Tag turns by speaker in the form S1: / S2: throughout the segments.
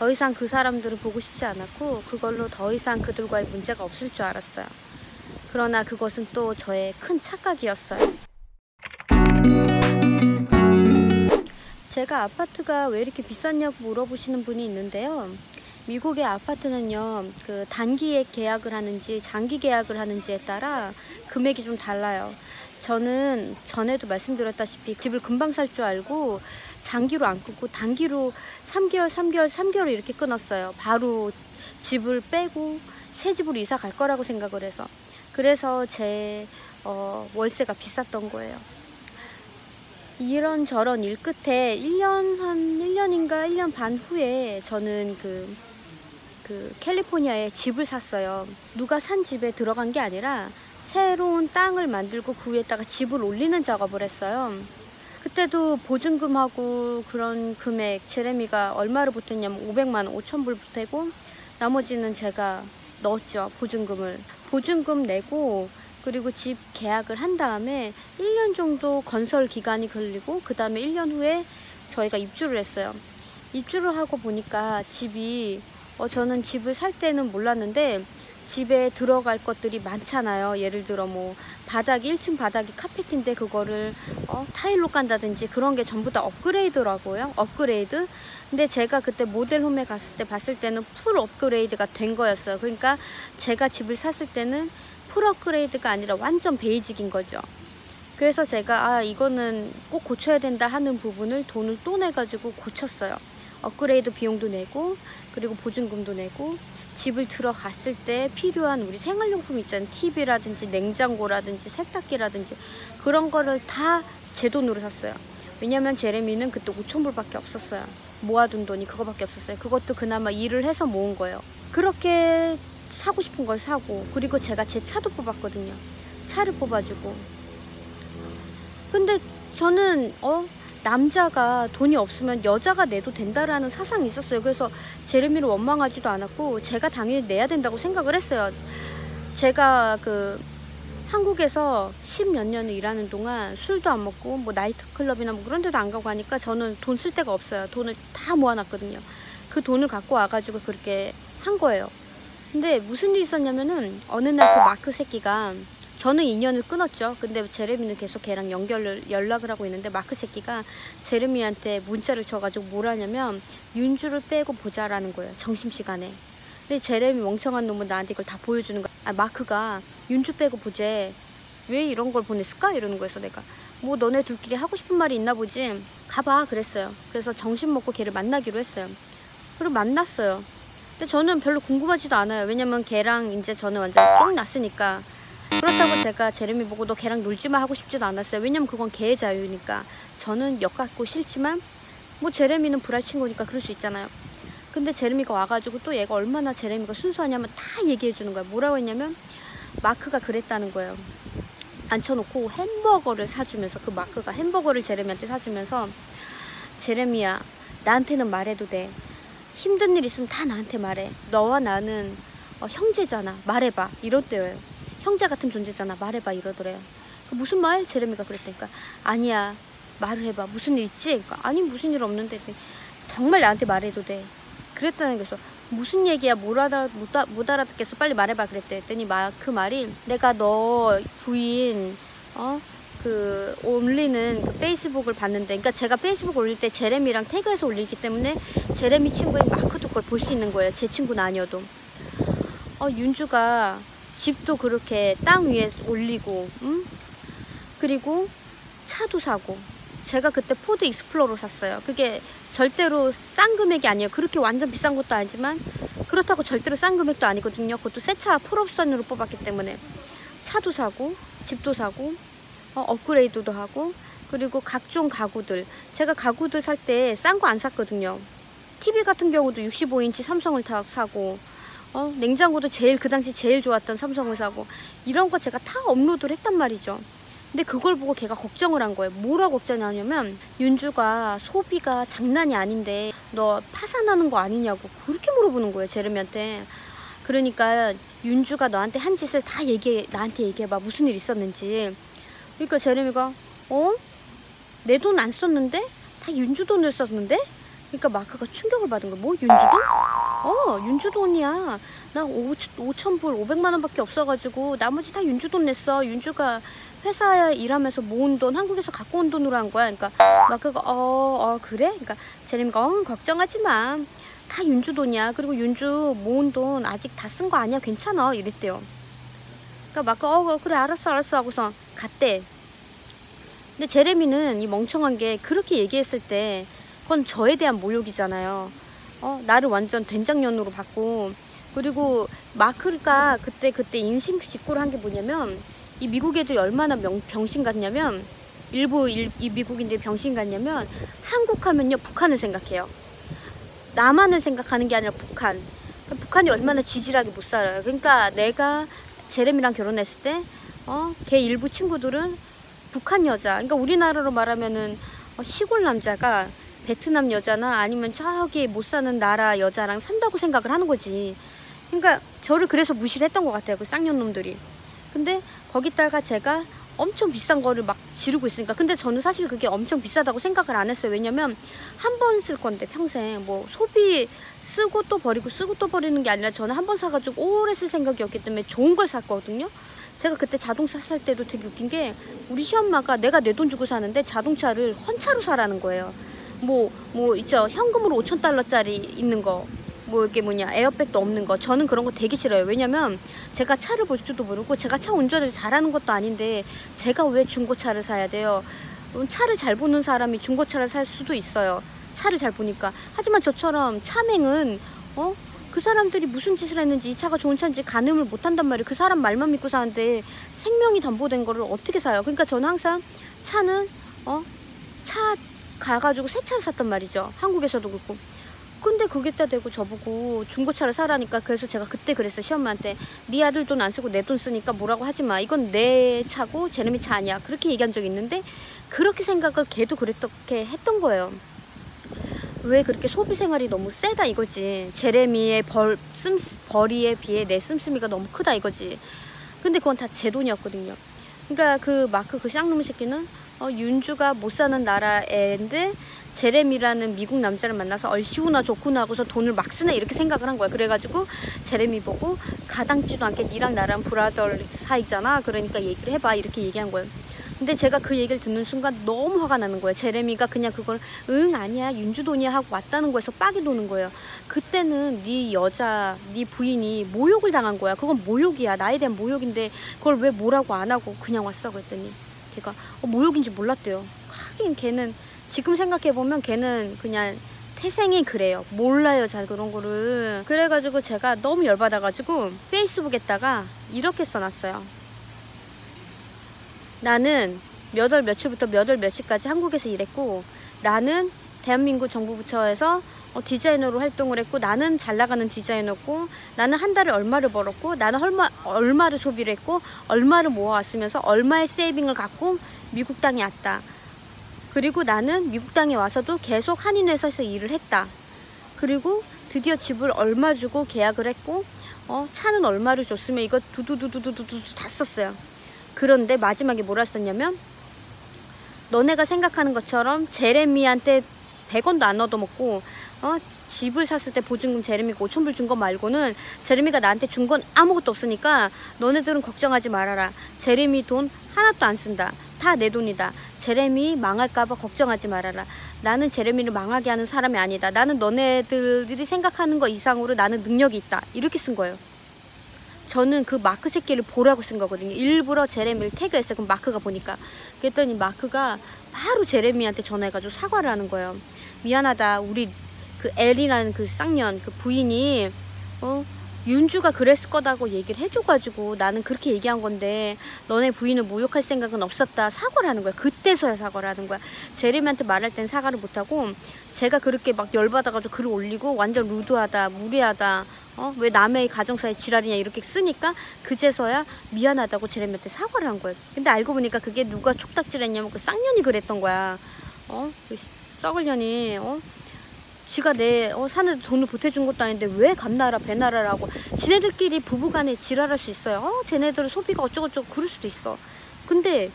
S1: 더 이상 그 사람들을 보고 싶지 않았고 그걸로 더 이상 그들과의 문제가 없을 줄 알았어요. 그러나 그것은 또 저의 큰 착각이었어요. 제가 아파트가 왜 이렇게 비쌌냐고 물어보시는 분이 있는데요. 미국의 아파트는요, 그 단기 계약을 하는지 장기 계약을 하는지에 따라 금액이 좀 달라요. 저는 전에도 말씀드렸다시피 집을 금방 살 줄 알고 장기로 안 끊고 단기로 3개월 이렇게 끊었어요. 바로 집을 빼고 새 집으로 이사 갈 거라고 생각을 해서. 그래서 제 월세가 비쌌던 거예요. 이런저런 일 끝에 1년인가 1년 반 후에 저는 그 캘리포니아에 집을 샀어요. 누가 산 집에 들어간 게 아니라 새로운 땅을 만들고 그 위에다가 집을 올리는 작업을 했어요. 그때도 보증금하고 그런 금액, 제레미가 얼마를 보탰냐면 500만 5천 불 보태고 나머지는 제가 넣었죠. 보증금 내고 그리고 집 계약을 한 다음에 1년 정도 건설 기간이 걸리고 그 다음에 1년 후에 저희가 입주를 했어요. 입주를 하고 보니까 집이 저는 집을 살 때는 몰랐는데 집에 들어갈 것들이 많잖아요. 예를 들어 뭐 1층 바닥이 카펫인데 그거를 타일로 깐다든지 그런 게 전부 다 업그레이드라고요. 업그레이드. 근데 제가 그때 모델홈에 갔을 때 봤을 때는 풀 업그레이드가 된 거였어요. 그러니까 제가 집을 샀을 때는 풀 업그레이드가 아니라 완전 베이직인 거죠. 그래서 제가 이거는 꼭 고쳐야 된다 하는 부분을 돈을 또 내가지고 고쳤어요. 업그레이드 비용도 내고 그리고 보증금도 내고 집을 들어갔을 때 필요한 우리 생활용품 있잖아요. TV라든지 냉장고라든지 세탁기라든지 그런 거를 다 제 돈으로 샀어요. 왜냐면 제레미는 그때 5천 불밖에 없었어요. 모아둔 돈이 그거밖에 없었어요. 그것도 그나마 일을 해서 모은 거예요. 그렇게 사고 싶은 걸 사고 그리고 제가 제 차도 뽑았거든요. 차를 뽑아주고. 근데 저는 남자가 돈이 없으면 여자가 내도 된다라는 사상이 있었어요. 그래서 제레미를 원망하지도 않았고 제가 당연히 내야 된다고 생각을 했어요. 제가 한국에서 10몇 년을 일하는 동안 술도 안 먹고 뭐 나이트클럽이나 뭐 그런 데도 안 가고 하니까 저는 돈 쓸 데가 없어요. 돈을 다 모아놨거든요. 그 돈을 갖고 와가지고 그렇게 한 거예요. 근데 무슨 일이 있었냐면은 어느 날 그 마크 새끼가, 저는 인연을 끊었죠. 근데 제레미는 계속 걔랑 연락을 하고 있는데 마크 새끼가 제레미한테 문자를 쳐가지고 뭐라냐면 윤주를 빼고 보자라는 거예요. 점심시간에. 근데 제레미 멍청한 놈은 나한테 이걸 다 보여주는 거야. 마크가 윤주 빼고 보재. 왜 이런 걸 보냈을까? 이러는 거예요. 내가 뭐 너네 둘끼리 하고 싶은 말이 있나 보지. 가봐 그랬어요. 그래서 점심 먹고 걔를 만나기로 했어요. 그리고 만났어요. 근데 저는 별로 궁금하지도 않아요. 왜냐면 걔랑 이제 저는 완전 쫑 났으니까. 그렇다고 제가 제레미 보고 너 걔랑 놀지마 하고 싶지도 않았어요. 왜냐면 그건 걔의 자유니까. 저는 역 같고 싫지만 뭐 제레미는 불알 친구니까 그럴 수 있잖아요. 근데 제레미가 와가지고 또 얘가 얼마나 제레미가 순수하냐면 다 얘기해 주는 거야. 뭐라고 했냐면 마크가 그랬다는 거예요. 앉혀놓고 햄버거를 사주면서, 그 마크가 햄버거를 제레미한테 사주면서 제레미야 나한테는 말해도 돼. 힘든 일 있으면 다 나한테 말해. 너와 나는 형제잖아. 말해봐. 이렇대요. 형제 같은 존재잖아. 말해봐. 이러더래요. 무슨 말? 제레미가 그랬다니까. 아니야. 말을 해봐. 무슨 일 있지? 그러니까, 아니 무슨 일 없는데. 정말 나한테 말해도 돼. 그랬다는 거죠. 무슨 얘기야? 못 알아듣겠어. 빨리 말해봐. 그랬대. 했더니 그 말이 내가 너 부인 올리는 그 페이스북을 봤는데, 그러니까 제가 페이스북 올릴 때 제레미랑 태그해서 올리기 때문에 제레미 친구인 마크도 그걸 볼 수 있는 거예요. 제 친구는 아니어도. 윤주가 집도 그렇게 땅 위에 올리고, 그리고 차도 사고. 제가 그때 포드 익스플로러 샀어요. 그게 절대로 싼 금액이 아니에요. 그렇게 완전 비싼 것도 아니지만 그렇다고 절대로 싼 금액도 아니거든요. 그것도 새 차 풀옵션으로 뽑았기 때문에. 차도 사고 집도 사고 업그레이드도 하고, 그리고 각종 가구들, 제가 가구들 살 때 싼 거 안 샀거든요. TV 같은 경우도 65인치 삼성을 다 사고, 냉장고도 그 당시 제일 좋았던 삼성을 사고, 이런 거 제가 다 업로드를 했단 말이죠. 근데 그걸 보고 걔가 걱정을 한 거예요. 뭐라고 걱정하냐면 윤주가 소비가 장난이 아닌데 너 파산하는 거 아니냐고 그렇게 물어보는 거예요. 제레미한테. 그러니까 윤주가 너한테 한 짓을 다 나한테 얘기해봐. 무슨 일 있었는지. 그러니까 제레미가 내 돈 안 썼는데? 다 윤주 돈을 썼는데? 그러니까 마크가 충격을 받은 거야. 뭐 윤주돈? 윤주돈이야. 나 5,000불 500만 원밖에 없어가지고 나머지 다 윤주돈 냈어. 윤주가 회사에 일하면서 모은 돈, 한국에서 갖고 온 돈으로 한 거야. 그러니까 마크가 그래? 그러니까 제레미가 걱정하지 마. 다 윤주 돈이야. 그리고 윤주 모은 돈 아직 다 쓴 거 아니야. 괜찮아. 이랬대요. 그러니까 마크가 그래 알았어 하고서 갔대. 근데 제레미는 이 멍청한 게 그렇게 얘기했을 때 그건 저에 대한 모욕이잖아요. 나를 완전 된장년으로 봤고, 그리고 마크가 그때 인신직고를 한 게 뭐냐면, 이 미국 애들이 얼마나 병신 같냐면, 이 미국인들이 병신 같냐면, 한국 하면요 북한을 생각해요. 남한을 생각하는 게 아니라 북한. 북한이 얼마나 지질하게 못 살아요. 그러니까 내가 제레미랑 결혼했을 때 걔 일부 친구들은 북한 여자, 그러니까 우리나라로 말하면은 시골 남자가 베트남 여자나 아니면 저기 못 사는 나라 여자랑 산다고 생각을 하는 거지. 그러니까 저를 그래서 무시를 했던 것 같아요, 그 쌍년놈들이. 근데 거기다가 제가 엄청 비싼 거를 막 지르고 있으니까. 근데 저는 사실 그게 엄청 비싸다고 생각을 안 했어요. 왜냐면 한 번 쓸 건데 평생 뭐 소비 쓰고 또 버리고 쓰고 또 버리는 게 아니라 저는 한 번 사가지고 오래 쓸 생각이었기 때문에 좋은 걸 샀거든요. 제가 그때 자동차 살 때도 되게 웃긴 게, 우리 시엄마가 내가 내 돈 주고 사는데 자동차를 헌차로 사라는 거예요. 뭐 있죠, 현금으로 5,000달러짜리 있는 거, 뭐 이게 에어백도 없는 거. 저는 그런 거 되게 싫어요. 왜냐면 제가 차를 볼 줄도 모르고 제가 차 운전을 잘하는 것도 아닌데 제가 왜 중고차를 사야 돼요? 차를 잘 보는 사람이 중고차를 살 수도 있어요, 차를 잘 보니까. 하지만 저처럼 차맹은 그 사람들이 무슨 짓을 했는지 이 차가 좋은 차인지 가늠을 못한단 말이에요. 그 사람 말만 믿고 사는데 생명이 담보된 거를 어떻게 사요? 그러니까 저는 항상 차는 차 가가지고 새 차를 샀단 말이죠, 한국에서도 그렇고. 근데 그게다 대고 저보고 중고차를 사라니까. 그래서 제가 그때 그랬어요, 시엄마한테. 네 아들 돈 안 쓰고 내 돈 쓰니까 뭐라고 하지 마. 이건 내 차고 제레미 차 아니야. 그렇게 얘기한 적이 있는데, 그렇게 생각을 걔도 그렇게 했던 거예요. 왜 그렇게 소비 생활이 너무 세다 이거지. 제레미의 벌이에 비해 내 씀씀이가 너무 크다 이거지. 근데 그건 다 제 돈이었거든요. 그러니까 그 마크 그 쌍놈 새끼는 윤주가 못 사는 나라 애인데 제레미라는 미국 남자를 만나서 얼씨구나 좋구나 하고서 돈을 막 쓰네 이렇게 생각을 한 거야. 그래가지고 제레미 보고 가당치도 않게 니랑 나랑 브라더 사이잖아, 그러니까 얘기를 해봐 이렇게 얘기한 거예요. 근데 제가 그 얘기를 듣는 순간 너무 화가 나는 거예요. 제레미가 그냥 그걸 아니야 윤주 돈이야 하고 왔다는 거에서 빡이 도는 거예요. 그때는 네 여자, 네 부인이 모욕을 당한 거야. 그건 모욕이야, 나에 대한 모욕인데 그걸 왜 뭐라고 안 하고 그냥 왔어 그랬더니 걔가 모욕인지 몰랐대요. 하긴 걔는 지금 생각해보면 걔는 그냥 태생이 그래요. 몰라요 잘 그런 거를. 그래가지고 제가 너무 열받아가지고 페이스북에다가 이렇게 써놨어요. 나는 몇 월 며칠부터 몇 월 며칠까지 한국에서 일했고, 나는 대한민국 정부 부처에서 디자이너로 활동을 했고, 나는 잘 나가는 디자이너고, 나는 한 달에 얼마를 벌었고, 나는 얼마를 소비를 했고, 얼마를 모아왔으면서 얼마의 세이빙을 갖고 미국 땅에 왔다. 그리고 나는 미국 땅에 와서도 계속 한인회사에서 일을 했다. 그리고 드디어 집을 얼마 주고 계약을 했고, 차는 얼마를 줬으면 이거 두두두두두두 다 썼어요. 그런데 마지막에 뭐라 썼냐면, 너네가 생각하는 것처럼 제레미한테 100원도 안 얻어먹고 집을 샀을 때 보증금 제레미가 5,000불 준 거 말고는 제레미가 나한테 준 건 아무것도 없으니까 너네들은 걱정하지 말아라. 제레미 돈 하나도 안 쓴다. 다 내 돈이다. 제레미 망할까봐 걱정하지 말아라. 나는 제레미를 망하게 하는 사람이 아니다. 나는 너네들이 생각하는 거 이상으로 나는 능력이 있다. 이렇게 쓴 거예요. 저는 그 마크 새끼를 보라고 쓴 거거든요. 일부러 제레미를 태그했어요. 그럼 마크가 보니까. 그랬더니 마크가 바로 제레미한테 전화해가지고 사과를 하는 거예요. 미안하다. 우리 그 엘이라는 그 쌍년 그 부인이 윤주가 그랬을 거다고 얘기를 해줘가지고 나는 그렇게 얘기한 건데 너네 부인을 모욕할 생각은 없었다. 사과를 하는 거야. 그때서야 사과를 하는 거야. 제레미한테 말할 땐 사과를 못하고, 제가 그렇게 막 열받아가지고 글을 올리고 완전 루드하다, 무례하다, 왜 남의 가정사에 지랄이냐 이렇게 쓰니까 그제서야 미안하다고 제레미한테 사과를 한 거예요. 근데 알고 보니까 그게 누가 촉닥질했냐면 그 쌍년이 그랬던 거야. 그 썩을 년이 지가 내 사는데 돈을 보태준 것도 아닌데 왜 감나라 배나라라고. 지네들끼리 부부간에 지랄할 수 있어요. 쟤네들은 소비가 어쩌고저쩌고 그럴 수도 있어. 근데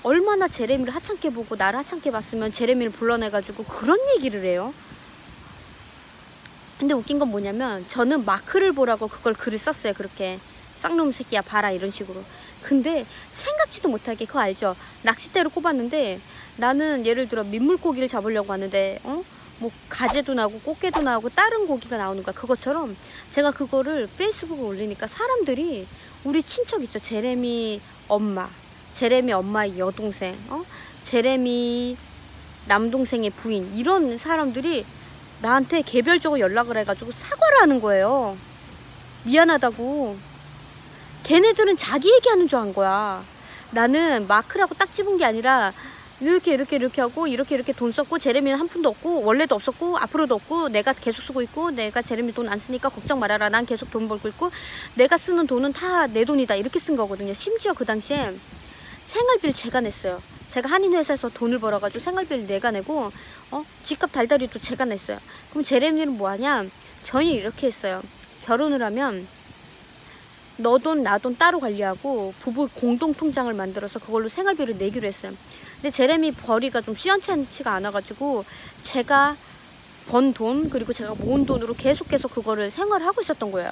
S1: 얼마나 제레미를 하찮게 보고 나를 하찮게 봤으면 제레미를 불러내가지고 그런 얘기를 해요. 근데 웃긴 건 뭐냐면 저는 마크를 보라고 그걸 글을 썼어요. 그렇게 쌍놈 새끼야 봐라 이런 식으로. 근데 생각지도 못하게 그거 알죠? 낚싯대로 꼽았는데 나는 예를 들어 민물고기를 잡으려고 하는데 뭐 가재도 나오고 꽃게도 나오고 다른 고기가 나오는 거야. 그것처럼 제가 그거를 페이스북에 올리니까 사람들이 우리 친척 있죠? 제레미 엄마의 여동생, 제레미 남동생의 부인, 이런 사람들이 나한테 개별적으로 연락을 해가지고 사과를 하는 거예요. 미안하다고. 걔네들은 자기 얘기하는 줄 안 거야. 나는 마크라고 딱 집은 게 아니라 이렇게 하고 이렇게 돈 썼고, 제레미는 한 푼도 없고 원래도 없었고 앞으로도 없고, 내가 계속 쓰고 있고, 내가 제레미 돈 안 쓰니까 걱정 말아라, 난 계속 돈 벌고 있고, 내가 쓰는 돈은 다 내 돈이다, 이렇게 쓴 거거든요. 심지어 그 당시에 생활비를 제가 냈어요. 제가 한인회사에서 돈을 벌어가지고 생활비를 내가 내고 집값 달달이도 제가 냈어요. 그럼 제레미는 뭐하냐, 전혀 이렇게 했어요. 결혼을 하면 너 돈 나 돈 따로 관리하고 부부 공동 통장을 만들어서 그걸로 생활비를 내기로 했어요. 근데 제레미 벌이가 좀 시원찮지가 않아가지고 제가 번 돈 그리고 제가 모은 돈으로 계속해서 그거를 생활을 하고 있었던 거예요.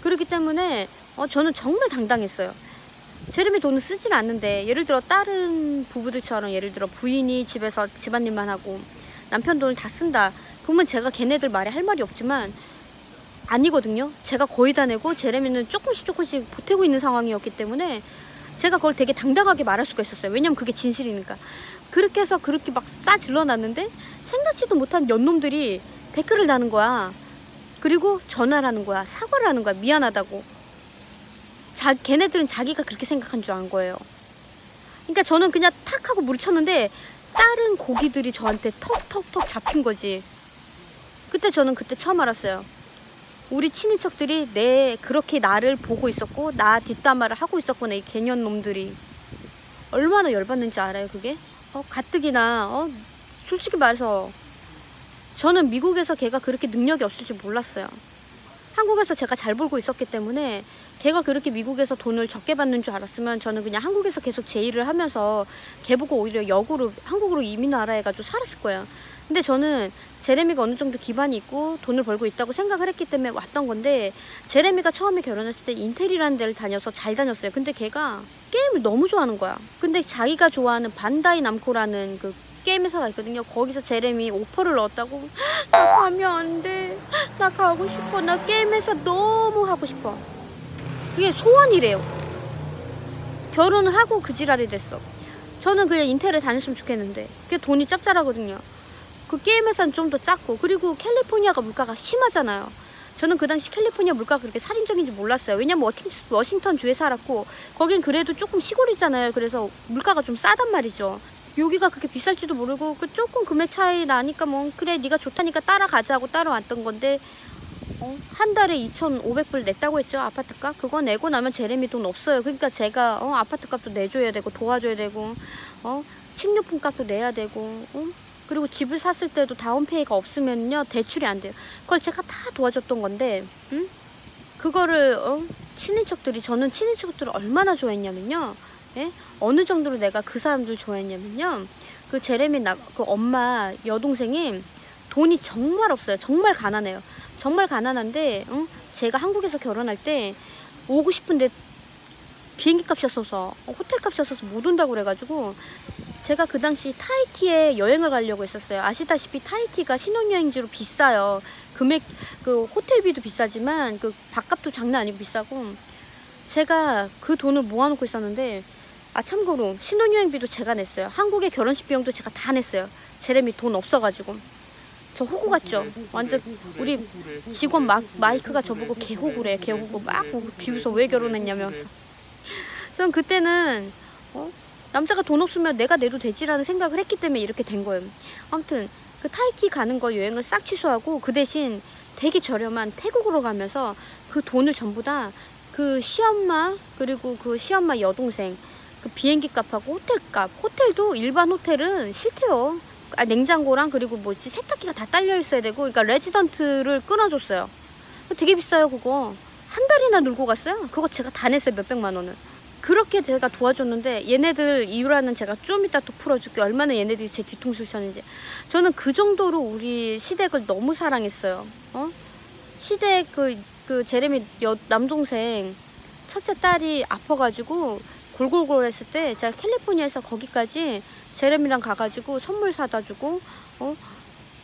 S1: 그렇기 때문에 저는 정말 당당했어요. 제레미 돈을 쓰진 않는데, 예를 들어 다른 부부들처럼 예를 들어 부인이 집에서 집안일만 하고 남편 돈을 다 쓴다 그러면 제가 걔네들 말에 할 말이 없지만 아니거든요. 제가 거의 다 내고 제레미는 조금씩 보태고 있는 상황이었기 때문에 제가 그걸 되게 당당하게 말할 수가 있었어요. 왜냐면 그게 진실이니까. 그렇게 해서 그렇게 막 싸질러 놨는데 생각지도 못한 연놈들이 댓글을 다는 거야. 그리고 전화를 하는 거야. 사과를 하는 거야. 미안하다고. 걔네들은 자기가 그렇게 생각한 줄 안 거예요. 그러니까 저는 그냥 탁 하고 물쳤는데 다른 고기들이 저한테 턱 잡힌 거지. 저는 그때 처음 알았어요. 우리 친인척들이 그렇게 나를 보고 있었고 나 뒷담화를 하고 있었구나, 이 개년놈들이. 얼마나 열받는지 알아요 그게? 가뜩이나 솔직히 말해서 저는 미국에서 걔가 그렇게 능력이 없을 줄 몰랐어요. 한국에서 제가 잘 벌고 있었기 때문에 걔가 그렇게 미국에서 돈을 적게 받는 줄 알았으면 저는 그냥 한국에서 계속 제 일을 하면서 걔 보고 오히려 역으로 한국으로 이민하라 해가지고 살았을 거야. 근데 저는 제레미가 어느 정도 기반이 있고 돈을 벌고 있다고 생각을 했기 때문에 왔던 건데, 제레미가 처음에 결혼했을 때 인텔이라는 데를 다녀서 잘 다녔어요. 근데 걔가 게임을 너무 좋아하는 거야. 근데 자기가 좋아하는 반다이 남코라는 그 게임 회사가 있거든요. 거기서 제레미 오퍼를 넣었다고. 나 가면 안 돼. 나 가고 싶어. 나 게임 회사 너무 하고 싶어. 그게 소원이래요. 결혼을 하고 그 지랄이 됐어. 저는 그냥 인텔에 다녔으면 좋겠는데 그게 돈이 짭짤하거든요. 그 게임 회사는 좀 더 작고, 그리고 캘리포니아가 물가가 심하잖아요. 저는 그 당시 캘리포니아 물가가 그렇게 살인적인지 몰랐어요. 왜냐면 워싱턴 주에 살았고 거긴 그래도 조금 시골이잖아요. 그래서 물가가 좀 싸단 말이죠. 여기가 그렇게 비쌀지도 모르고 그 조금 금액 차이 나니까 뭐 그래 네가 좋다니까 따라가자 하고 따라왔던 건데 한 달에 2,500불 냈다고 했죠, 아파트값. 그거 내고 나면 제레미 돈 없어요. 그러니까 제가 아파트값도 내줘야 되고 도와줘야 되고 식료품 값도 내야 되고 그리고 집을 샀을 때도 다운페이가 없으면요 대출이 안 돼요. 그걸 제가 다 도와줬던 건데 그거를 저는 친인척들을 얼마나 좋아했냐면요. 예? 어느 정도로 내가 그 사람들 좋아했냐면요. 그 제레미 그 엄마 여동생이 돈이 정말 없어요. 정말 가난해요. 정말 가난한데 제가 한국에서 결혼할 때 오고 싶은데 비행기 값이 없어서 호텔 값이 없어서 못 온다고 그래가지고 제가 그 당시 타히티에 여행을 가려고 했었어요. 아시다시피 타히티가 신혼여행지로 비싸요. 금액 그 호텔비도 비싸지만 그 밥값도 장난 아니고 비싸고, 제가 그 돈을 모아놓고 있었는데 참고로 신혼여행비도 제가 냈어요. 한국의 결혼식 비용도 제가 다 냈어요. 제레미 돈 없어가지고. 저 호구 같죠? 완전 우리 직원 마이크가 저보고 개호구래. 개호구 막 비웃어. 왜 결혼했냐면서. 전 그때는 남자가 돈 없으면 내가 내도 되지라는 생각을 했기 때문에 이렇게 된 거예요. 아무튼 그 타이티 가는 거 여행을 싹 취소하고 그 대신 되게 저렴한 태국으로 가면서 그 돈을 전부 다 그 시엄마 그리고 그 시엄마 여동생 그 비행기 값하고 호텔 값, 호텔도 일반 호텔은 싫대요. 냉장고랑 그리고 뭐지 세탁기가 다 딸려 있어야 되고, 그러니까 레지던트를 끊어줬어요. 되게 비싸요 그거. 한 달이나 놀고 갔어요. 그거 제가 다 냈어요. 몇백만 원을. 그렇게 제가 도와줬는데 얘네들 이유라는 제가 좀 이따 또 풀어줄게요. 얼마나 얘네들이 제 뒤통수를 쳤는지. 저는 그 정도로 우리 시댁을 너무 사랑했어요. 시댁 그 제레미 남동생 첫째 딸이 아파가지고 골골골 했을 때 제가 캘리포니아에서 거기까지 제레미랑 가가지고 선물 사다 주고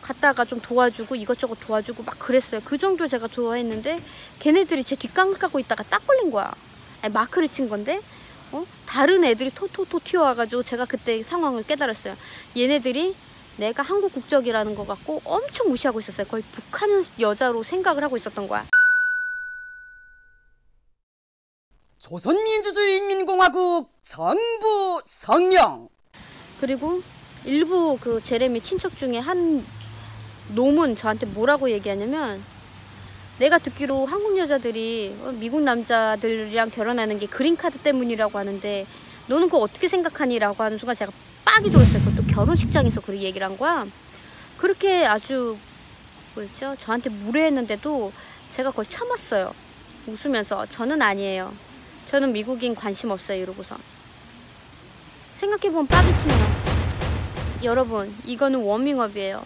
S1: 갔다가 좀 도와주고 이것저것 도와주고 막 그랬어요. 그 정도 제가 좋아했는데 걔네들이 제 뒷감을 깎고 있다가 딱 걸린 거야. 아니, 마크를 친 건데 다른 애들이 토토토 튀어와가지고 제가 그때 상황을 깨달았어요. 얘네들이 내가 한국 국적이라는 거 갖고 엄청 무시하고 있었어요. 거의 북한 여자로 생각을 하고 있었던 거야.
S2: 조선민주주의인민공화국 정부 성명.
S1: 그리고 일부 그 제레미 친척 중에 한 놈은 저한테 뭐라고 얘기하냐면, 내가 듣기로 한국 여자들이 미국 남자들이랑 결혼하는 게 그린카드 때문이라고 하는데 너는 그거 어떻게 생각하니? 라고 하는 순간 제가 빡이 돌았어요. 그것도 결혼식장에서 그렇게 얘기를 한 거야. 그렇게 아주 뭐였죠? 저한테 무례했는데도 제가 그걸 참았어요. 웃으면서 저는 아니에요. 저는 미국인 관심 없어요. 이러고서. 생각해보면 빡이 치네요. 여러분, 이거는 워밍업이에요.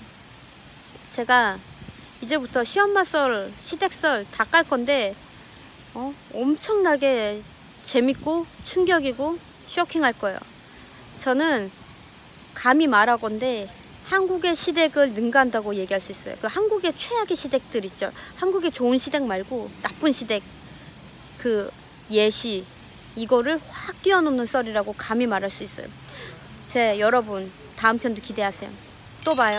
S1: 제가 이제부터 시엄마썰, 시댁썰 다 깔 건데 엄청나게 재밌고 충격이고 쇼킹할 거예요. 저는 감히 말하건대 한국의 시댁을 능가한다고 얘기할 수 있어요. 그 한국의 최악의 시댁들 있죠. 한국의 좋은 시댁 말고 나쁜 시댁, 그 예시, 이거를 확 뛰어넘는 썰이라고 감히 말할 수 있어요. 여러분 다음 편도 기대하세요. 또 봐요.